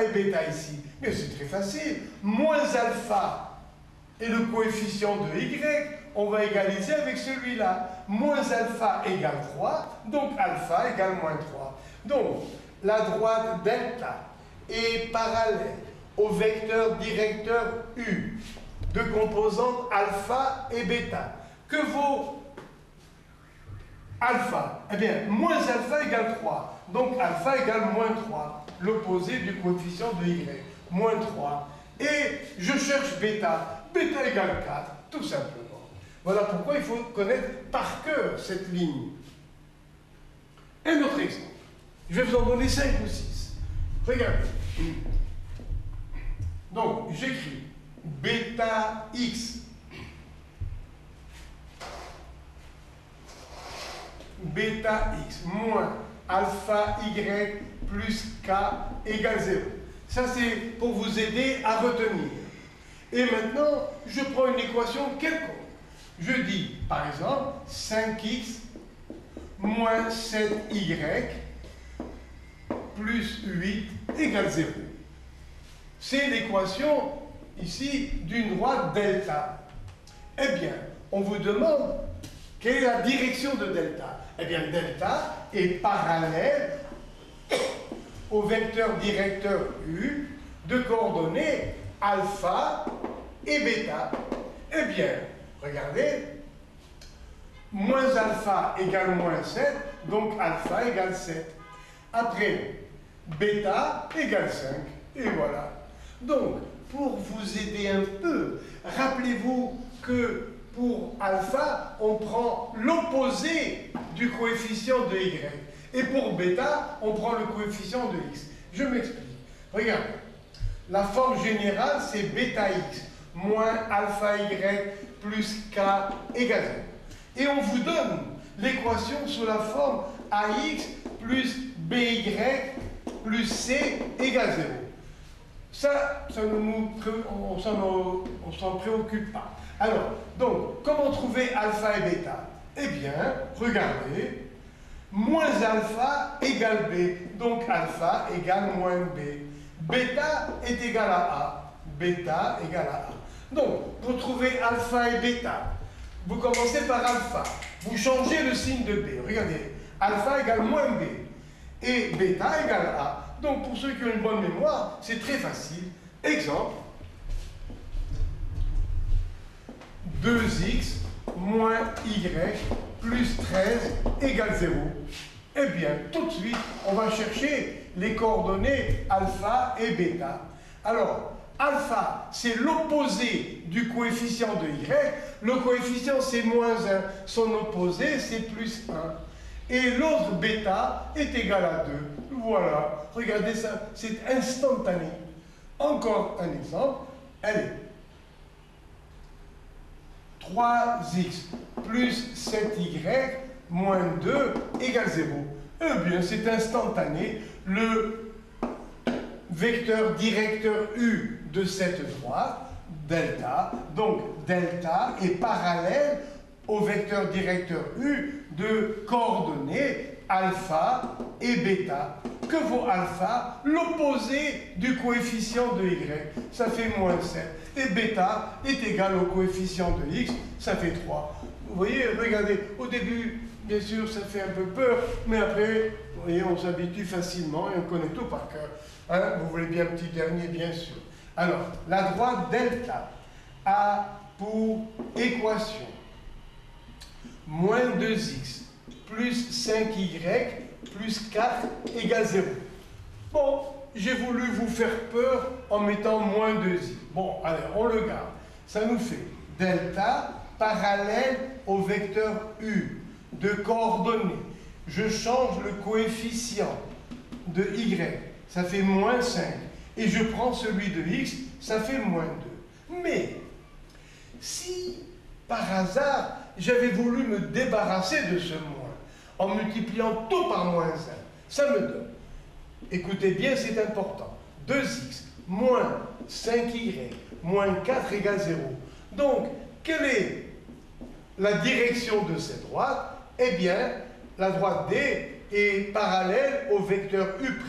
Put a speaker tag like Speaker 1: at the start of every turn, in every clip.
Speaker 1: alpha et bêta ici? Mais c'est très facile. Moins alpha et le coefficient de y, on va égaliser avec celui-là. Moins alpha égale 3, donc alpha égale moins 3. Donc, la droite delta est parallèle au vecteur directeur U de composantes alpha et bêta. Que vaut alpha? Eh bien, moins alpha égale 3. Donc, alpha égale moins 3. L'opposé du coefficient de y. Moins 3. Et je cherche bêta. Bêta égale 4, tout simplement. Voilà pourquoi il faut connaître par cœur cette ligne. Un autre exemple. Je vais vous en donner 5 ou 6. Regardez. Donc, j'écris bêta x. Bêta x moins alpha y plus k égale 0. Ça, c'est pour vous aider à retenir. Et maintenant, je prends une équation quelconque. Je dis, par exemple, 5x moins 7y plus 8 égale 0. C'est l'équation, ici, d'une droite delta. Eh bien, on vous demande quelle est la direction de delta. Eh bien, delta est parallèle au vecteur directeur U de coordonnées alpha et bêta. Eh bien, regardez, moins alpha égale moins 7, donc alpha égale 7. Après, bêta égale 5, et voilà. Donc, pour vous aider un peu, rappelez-vous que pour alpha, on prend l'opposé du coefficient de y. Et pour bêta, on prend le coefficient de x. Je m'explique. Regardez. La forme générale, c'est bêta x moins alpha y plus k égale 0. Et on vous donne l'équation sous la forme ax plus by plus c égale 0. Ça on s'en préoccupe pas. Alors, donc, comment trouver alpha et bêta? Eh bien, regardez, moins alpha égale b, donc alpha égale moins b. Bêta est égal à a, bêta égale à a. Donc, pour trouver alpha et bêta, vous commencez par alpha, vous changez le signe de b. Regardez, alpha égale moins b et bêta égale a. Donc, pour ceux qui ont une bonne mémoire, c'est très facile. Exemple, 2x moins y plus 13 égale 0. Eh bien, tout de suite, on va chercher les coordonnées alpha et bêta. Alors, alpha, c'est l'opposé du coefficient de y. Le coefficient, c'est moins 1. Son opposé, c'est plus 1. Et l'autre bêta est égal à 2. Voilà. Regardez ça, c'est instantané. Encore un exemple. Allez. 3x plus 7y moins 2 égale 0. Eh bien, c'est instantané. Le vecteur directeur U de cette droite, delta, donc delta est parallèle au vecteur directeur U de coordonnées alpha et bêta. Que vaut alpha? L'opposé du coefficient de y. Ça fait moins 7. Et bêta est égal au coefficient de x. Ça fait 3. Vous voyez, regardez, au début, bien sûr, ça fait un peu peur, mais après, vous voyez, on s'habitue facilement et on connaît tout par cœur. Hein? Vous voulez bien un petit dernier, bien sûr. Alors, la droite delta a pour équation moins 2x plus 5y plus 4 égale 0. Bon, j'ai voulu vous faire peur en mettant moins 2i. Bon, allez, on le garde. Ça nous fait delta parallèle au vecteur U de coordonnées. Je change le coefficient de y. Ça fait moins 5. Et je prends celui de x, ça fait moins 2. Mais, si par hasard, j'avais voulu me débarrasser de ce moins, en multipliant tout par moins 1, ça me donne. Écoutez bien, c'est important. 2x moins 5y moins 4 égale 0. Donc, quelle est la direction de cette droite? Eh bien, la droite D est parallèle au vecteur U'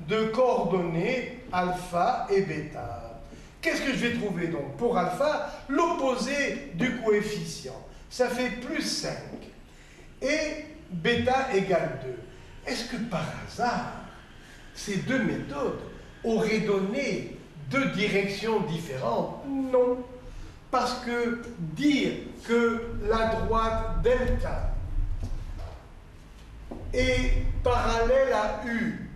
Speaker 1: de coordonnées alpha et bêta. Qu'est-ce que je vais trouver donc? Pour alpha, l'opposé du coefficient. Ça fait plus 5. Et bêta égale 2. Est-ce que par hasard, ces deux méthodes auraient donné deux directions différentes? Non. Parce que dire que la droite delta est parallèle à U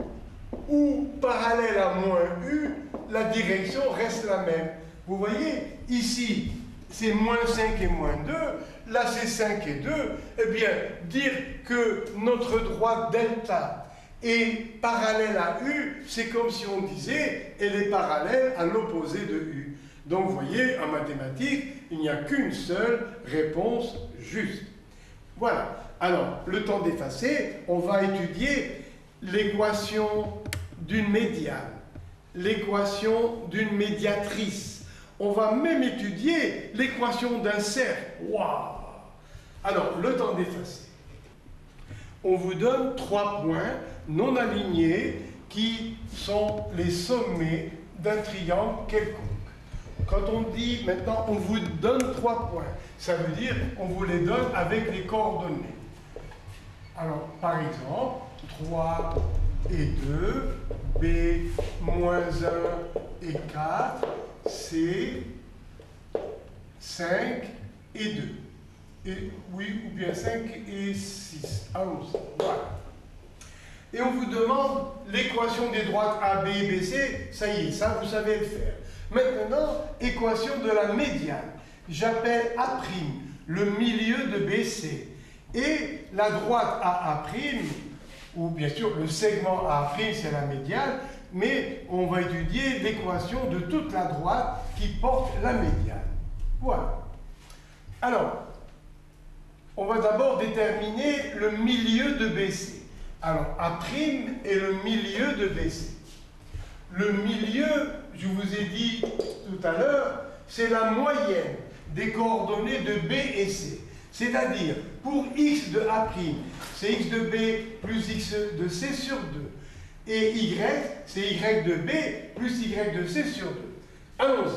Speaker 1: ou parallèle à moins U, la direction reste la même. Vous voyez, ici, c'est moins 5 et moins 2, là c'est 5 et 2, eh bien, dire que notre droite delta est parallèle à U, c'est comme si on disait elle est parallèle à l'opposé de U. Donc, vous voyez, en mathématiques, il n'y a qu'une seule réponse juste. Voilà. Alors, le temps d'effacer, on va étudier l'équation d'une médiane, l'équation d'une médiatrice. On va même étudier l'équation d'un cercle. Waouh! Alors, le temps d'effacer. On vous donne 3 points non alignés qui sont les sommets d'un triangle quelconque. Quand on dit maintenant on vous donne 3 points, ça veut dire on vous les donne avec les coordonnées. Alors, par exemple, 3 et 2, B moins 1 et 4, C 5 et 2. Et, oui, ou bien 5 et 6. Ah oui, voilà. Et on vous demande l'équation des droites A, B et BC. Ça y est, ça vous savez le faire. Maintenant, équation de la médiane. J'appelle A' le milieu de BC. Et la droite AA', ou bien sûr le segment A', c'est la médiane, mais on va étudier l'équation de toute la droite qui porte la médiane. Voilà. Alors, on va d'abord déterminer le milieu de BC. Alors, A' est le milieu de BC. Le milieu, je vous ai dit tout à l'heure, c'est la moyenne des coordonnées de B et C. C'est-à-dire, pour x de A', c'est x de B plus x de C sur 2. Et y, c'est y de B plus y de C sur 2. Allons-y.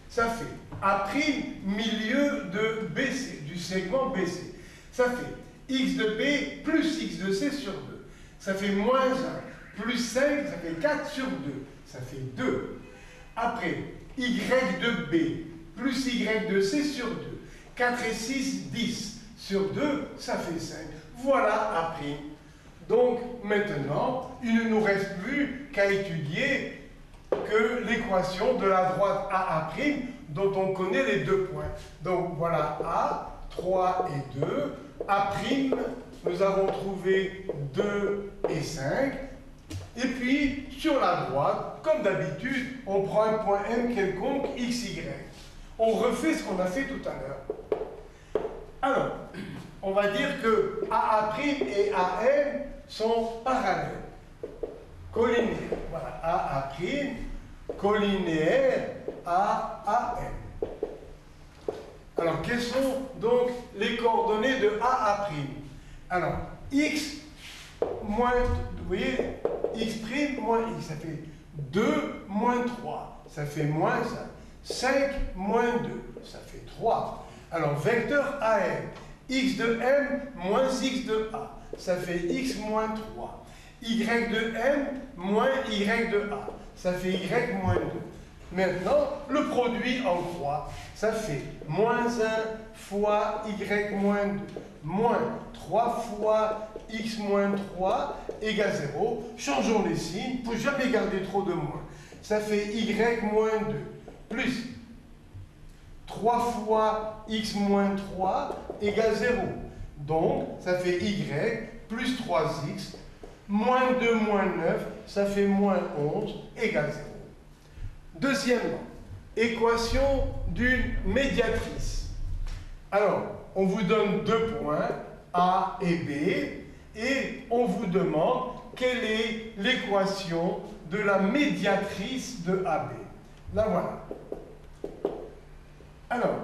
Speaker 1: Ça fait A' milieu de BC, du segment BC. Ça fait x de B plus x de C sur 2. Ça fait moins 1 plus 5, ça fait 4 sur 2. Ça fait 2. Après, y de B plus y de C sur 2. 4 et 6, 10. Sur 2, ça fait 5. Voilà A'. Donc, maintenant, il ne nous reste plus qu'à étudier que l'équation de la droite AA', dont on connaît les 2 points. Donc, voilà A, 3 et 2. A', nous avons trouvé 2 et 5. Et puis, sur la droite, comme d'habitude, on prend un point M quelconque, x, y. On refait ce qu'on a fait tout à l'heure. Alors, on va dire que AA' et AM sont parallèles, collinéaires. Voilà, AA' collinéaire à AM. Alors, quelles sont donc les coordonnées de AA'? Alors, x moins, vous voyez, x' moins x, ça fait 2 moins 3, ça fait moins 1. 5 moins 2, ça fait 3. Alors, vecteur AM, x de M moins x de A, ça fait x moins 3. Y de M moins y de A, ça fait y moins 2. Maintenant, le produit en croix, ça fait moins 1 fois y moins 2, moins 3 fois x moins 3 égale 0. Changeons les signes pour jamais garder trop de moins. Ça fait y moins 2 plus 3 fois x moins 3 égale 0. Donc, ça fait y plus 3x moins 2 moins 9, ça fait moins 11 égale 0. Deuxièmement, équation d'une médiatrice. Alors, on vous donne 2 points, A et B, et on vous demande quelle est l'équation de la médiatrice de AB. La voilà. Alors,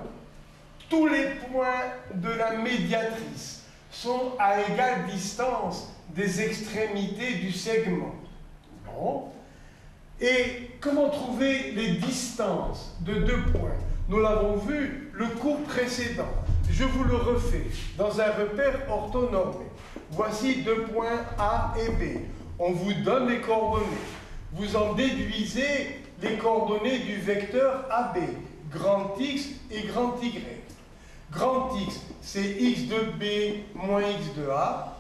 Speaker 1: tous les points de la médiatrice sont à égale distance des extrémités du segment. Non. Et comment trouver les distances de deux points? Nous l'avons vu le cours précédent. Je vous le refais dans un repère orthonormé. Voici deux points A et B. On vous donne les coordonnées. Vous en déduisez les coordonnées du vecteur AB, grand X et grand Y. Grand X, c'est X de B moins X de A,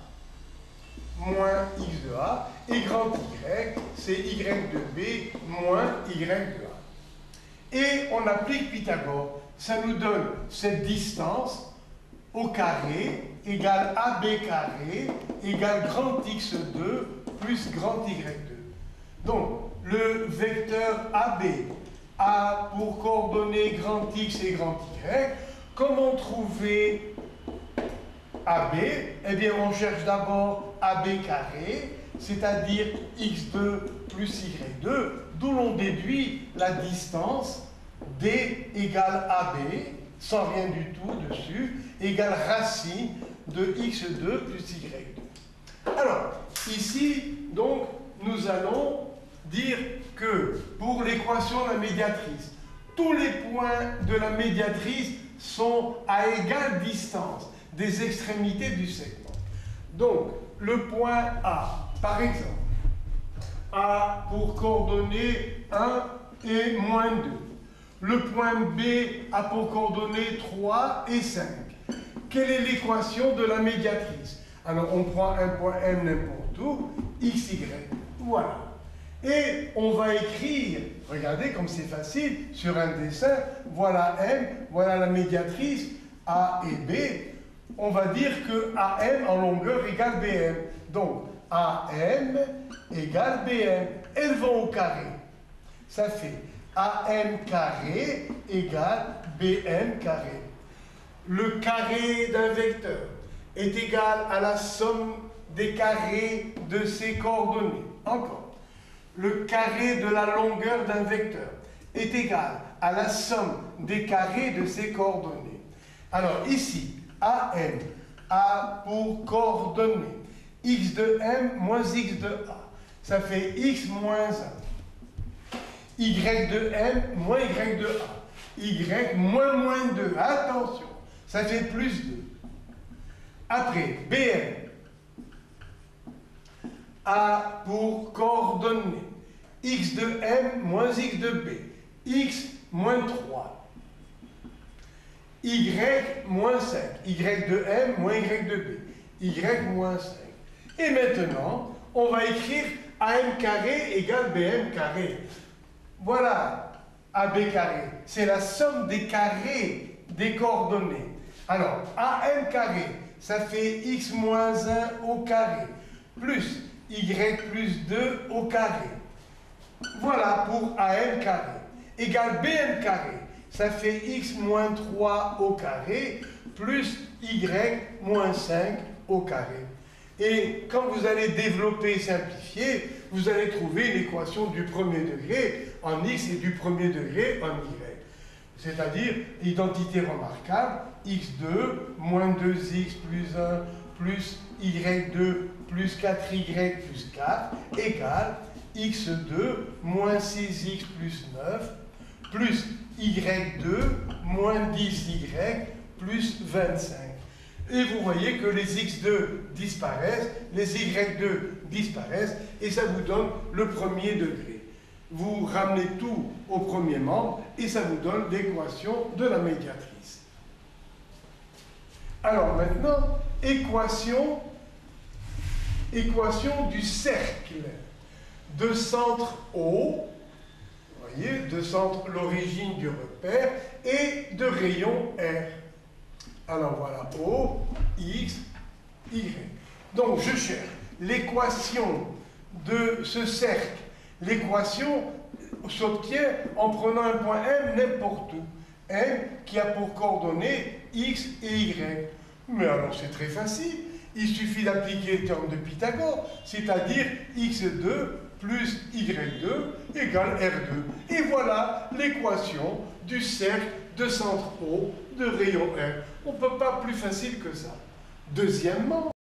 Speaker 1: moins X de A, et grand Y, c'est Y de B moins Y de A. Et on applique Pythagore. Ça nous donne cette distance au carré égale AB carré égale grand X2 plus grand Y2. Donc, le vecteur AB a pour coordonnées grand X et grand Y. Comment trouver AB? Eh bien, on cherche d'abord AB carré, c'est-à-dire X2 plus Y2, d'où l'on déduit la distance D égale AB, sans rien du tout dessus, égale racine de X2 plus Y2. Alors, ici, donc, nous allons dire que pour l'équation de la médiatrice, tous les points de la médiatrice sont à égale distance des extrémités du segment. Donc, le point A, par exemple, a pour coordonnées 1 et moins 2. Le point B a pour coordonnées 3 et 5. Quelle est l'équation de la médiatrice? Alors, on prend un point M n'importe où, x, y. Voilà. Et on va écrire, regardez comme c'est facile, sur un dessin, voilà M, voilà la médiatrice, A et B. On va dire que AM en longueur égale BM. Donc, AM égale BM. Elles vont au carré. Ça fait AM carré égale BM carré. Le carré d'un vecteur est égal à la somme des carrés de ses coordonnées. Encore. Le carré de la longueur d'un vecteur est égal à la somme des carrés de ses coordonnées. Alors ici, AM a pour coordonnées x de M moins x de A. Ça fait x moins 1. Y de M moins Y de A. Y moins 2. Attention, ça fait plus 2. Après, BM a pour coordonnées x de M moins x de B, x moins 3, y moins 5, y de M moins y de B, y moins 5. Et maintenant, on va écrire AM carré égale BM carré. Voilà, AB carré, c'est la somme des carrés des coordonnées. Alors, AM carré, ça fait x moins 1 au carré, plus y plus 2 au carré. Voilà pour AM carré. Égale BM carré. Ça fait x moins 3 au carré, plus y moins 5 au carré. Et quand vous allez développer et simplifier, vous allez trouver l'équation du premier degré en x et du premier degré en y. C'est-à-dire, identité remarquable, x2 moins 2x plus 1 plus y2 plus 4y plus 4 égale x2 moins 6x plus 9 plus y2 moins 10y plus 25. Et vous voyez que les x2 disparaissent, les y2 disparaissent, et ça vous donne le premier degré. Vous ramenez tout au premier membre, et ça vous donne l'équation de la médiatrice. Alors maintenant, équation du cercle de centre O, vous voyez, de centre l'origine du repère, et de rayon R. Alors voilà, O, X, Y. Donc je cherche l'équation de ce cercle. L'équation s'obtient en prenant un point M n'importe où. M qui a pour coordonnées X et Y. Mais alors c'est très facile. Il suffit d'appliquer le terme de Pythagore, c'est-à-dire x2 plus y2 égale r2. Et voilà l'équation du cercle de centre O de rayon R. On ne peut pas plus facile que ça. Deuxièmement,